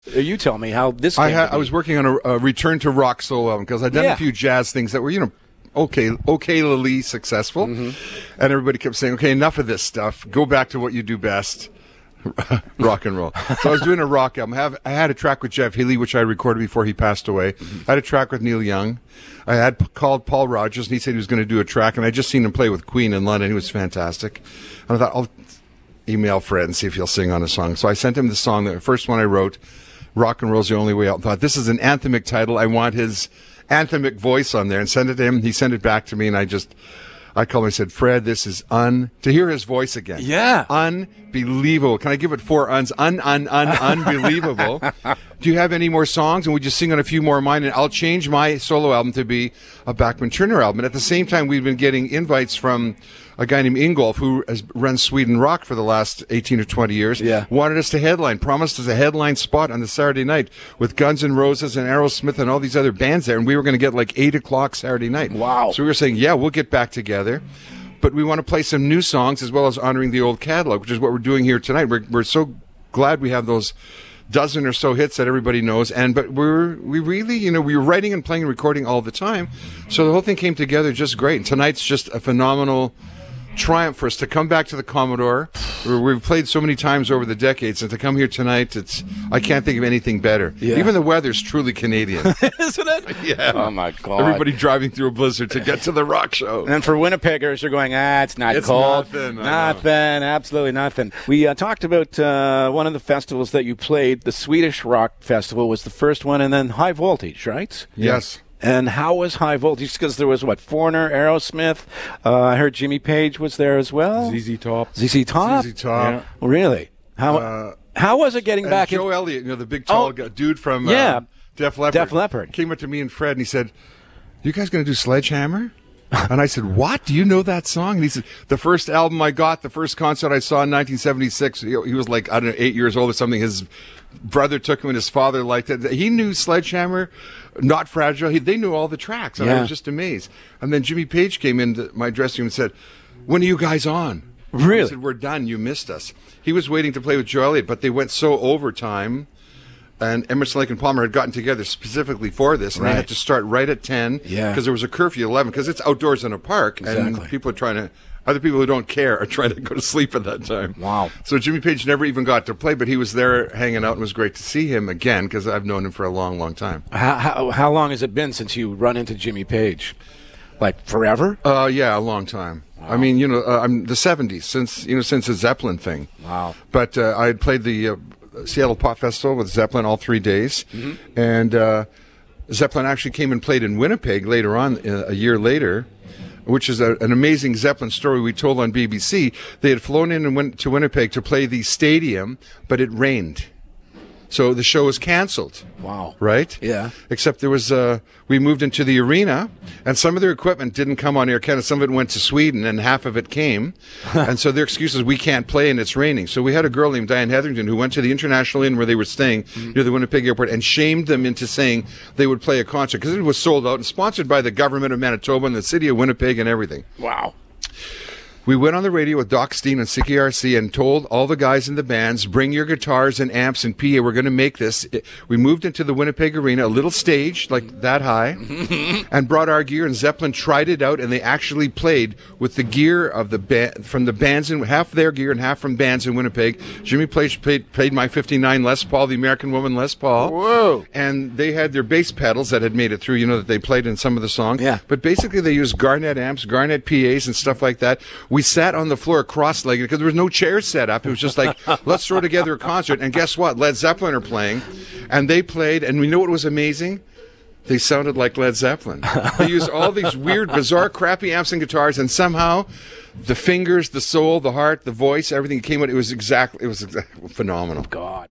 You tell me how this came to be. I was working on a return to rock solo album because I'd done a few jazz things that were, okayly successful. And everybody kept saying, okay, enough of this stuff. Go back to what you do best. Rock and roll. So I was doing a rock album. I had a track with Jeff Healey, which I recorded before he passed away. I had a track with Neil Young. I had called Paul Rogers, and he said he was going to do a track, and I just seen him play with Queen in London. He was fantastic. And I thought, I'll email Fred and see if he'll sing on a song. So I sent him the song, the first one I wrote, Rock and Roll's the Only Way Out. I thought, this is an anthemic title. I want his anthemic voice on there, and send it to him. He sent it back to me, and I called him and said, Fred, this is to hear his voice again. Yeah. Unbelievable. Can I give it 4 uns? Unbelievable. Do you have any more songs? And would you sing on a few more of mine? And I'll change my solo album to be a Bachman Turner album. And at the same time, we've been getting invites from a guy named Ingolf, who has run Sweden Rock for the last 18 or 20 years. Yeah. Wanted us to headline, promised us a headline spot on the Saturday night with Guns N' Roses and Aerosmith and all these other bands there. And we were going to get like 8 o'clock Saturday night. Wow. So we were saying, yeah, we'll get back together. But we want to play some new songs as well as honoring the old catalog, which is what we're doing here tonight. We're so glad we have those dozen or so hits that everybody knows. But we really, we were writing and playing and recording all the time. So the whole thing came together just great. And tonight's just a phenomenal triumph for us to come back to the Commodore. We've played so many times over the decades, and to come here tonight, I can't think of anything better. Yeah. Even the weather's truly Canadian. Isn't it? Yeah. Oh, my God. Everybody driving through a blizzard to get to the rock show. And for Winnipeggers, you're going, it's not cold. Nothing. Absolutely nothing. We talked about one of the festivals that you played. The Swedish Rock Festival was the first one, and then High Voltage, right? Yes. And how was High Voltage? Because there was, Foreigner, Aerosmith. I heard Jimmy Page was there as well. ZZ Top. ZZ Top? Yeah. Really? How was it getting back? Joe Elliott, the big tall dude from Def Leppard. Def Leppard. Came up to me and Fred, and he said, you guys going to do Sledgehammer? And I said, what? Do you know that song? And he said, the first album I got, the first concert I saw in 1976, he was like, 8 years old or something. His brother took him and his father liked it. He knew Sledgehammer, Not Fragile. They knew all the tracks. And I was just amazed. And then Jimmy Page came into my dressing room and said, when are you guys on? Really? I said, we're done. You missed us. He was waiting to play with Joe Elliott, but they went so overtime. And Emerson, Lake and Palmer had gotten together specifically for this, and they had to start right at 10 because there was a curfew at 11 because it's outdoors in a park, and people are other people who don't care are trying to go to sleep at that time. Wow. So Jimmy Page never even got to play, but he was there hanging out, and it was great to see him again because I've known him for a long, long time. How long has it been since you run into Jimmy Page? Like forever? Yeah, a long time. Wow. I mean, I'm the 70s, since the Zeppelin thing. Wow. But I had played the Seattle Pop Festival with Zeppelin all 3 days. And Zeppelin actually came and played in Winnipeg later on, a year later, which is an amazing Zeppelin story we told on BBC. They had flown in and went to Winnipeg to play the stadium, but it rained. So the show was canceled. Wow. Right? Yeah. Except there was, we moved into the arena, and some of their equipment didn't come on Air Canada. Some of it went to Sweden, and half of it came. And so their excuse is, we can't play and it's raining. So we had a girl named Diane Hetherington who went to the International Inn where they were staying near the Winnipeg airport and shamed them into saying they would play a concert because it was sold out and sponsored by the government of Manitoba and the city of Winnipeg and everything. Wow. We went on the radio with Doc Steen and CKRC and told all the guys in the bands, bring your guitars and amps and PA. We're going to make this. We moved into the Winnipeg Arena, a little stage like that high, and brought our gear. And Zeppelin tried it out, and they actually played with the gear of the from the bands, in half their gear and half from bands in Winnipeg. Jimmy played my 59 Les Paul, the American Woman Les Paul. Whoa. And they had their bass pedals that had made it through, that they played in some of the songs. Yeah. But basically they used Garnet amps, Garnet PAs and stuff like that. We sat on the floor cross-legged because there was no chairs set up. It was just like, let's throw together a concert. And guess what? Led Zeppelin are playing. And they played, and we know what was amazing? They sounded like Led Zeppelin. They used all these weird, bizarre, crappy amps and guitars, and somehow the fingers, the soul, the heart, the voice, everything came out. It was exactly phenomenal. God.